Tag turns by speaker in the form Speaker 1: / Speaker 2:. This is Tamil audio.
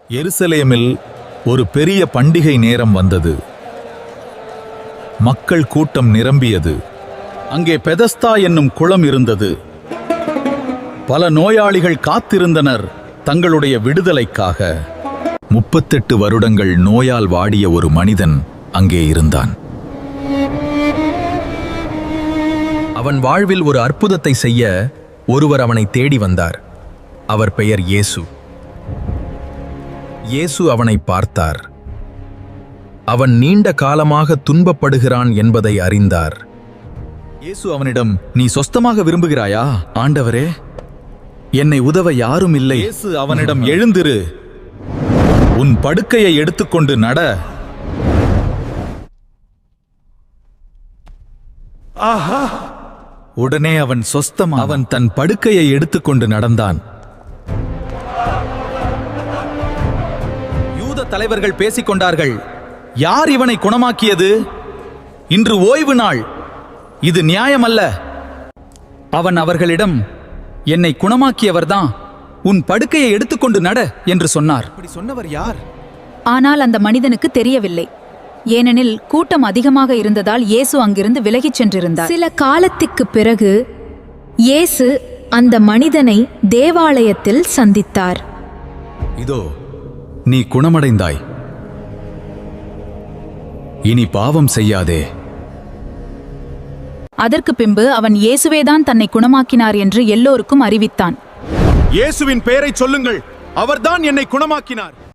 Speaker 1: எருசலேமில் ஒரு பெரிய பண்டிகை நேரம் வந்தது. மக்கள் கூட்டம் நிரம்பியது. அங்கே பெதஸ்தா என்னும் குளம் இருந்தது. பல நோயாளிகள் காத்திருந்தனர் தங்களுடைய விடுதலைக்காக. 38 வருடங்கள் நோயால் வாடிய ஒரு மனிதன் அங்கே இருந்தான்.
Speaker 2: அவன் வாழ்வில் ஒரு அற்புதத்தை செய்ய ஒருவர் அவனை தேடி வந்தார். அவர் பெயர் இயேசு. இயேசு அவனை பார்த்தார். அவன் நீண்ட காலமாக துன்பப்படுகிறான் என்பதை அறிந்தார்.
Speaker 1: இயேசு அவனிடம், நீ சொஸ்தமாக விரும்புகிறாயா? ஆண்டவரே, என்னை உதவ யாரும் இல்லை. இயேசு அவனிடம், எழுந்திரு, உன் படுக்கையை எடுத்துக்கொண்டு நட. உடனே அவன் சொஸ்தமாக அவன் தன் படுக்கையை எடுத்துக்கொண்டு நடந்தான். யூத தலைவர்கள் பேசிக்கொண்டார்கள், யார் இவனை குணமாக்கியது? இன்று ஓய்வு நாள், இது நியாயமல்ல. அவன் அவர்களிடம், என்னை குணமாக்கியவர்தான், உன் படுக்கையை எடுத்துக்கொண்டு நட என்று சொன்னார். அப்படி சொன்னவர் யார்?
Speaker 3: ஆனால் அந்த மனிதனுக்கு தெரியவில்லை. ஏனெனில் கூட்டம் அதிகமாக இருந்ததால் இயேசு அங்கிருந்து விலகிச் சென்றிருந்தார். சில காலத்திற்குப் பிறகு இயேசு அந்த மனிதனை தேவாலயத்தில் சந்தித்தார்.
Speaker 1: இதோ, நீ குணமடைந்தாய், இனி பாவம் செய்யாதே.
Speaker 3: அதற்கு பின்பு அவன் இயேசுவேதான் தன்னை குணமாக்கினார் என்று எல்லோருக்கும் அறிவித்தான்.
Speaker 4: இயேசுவின் பெயரை சொல்லுங்கள், அவர்தான் என்னை குணமாக்கினார்.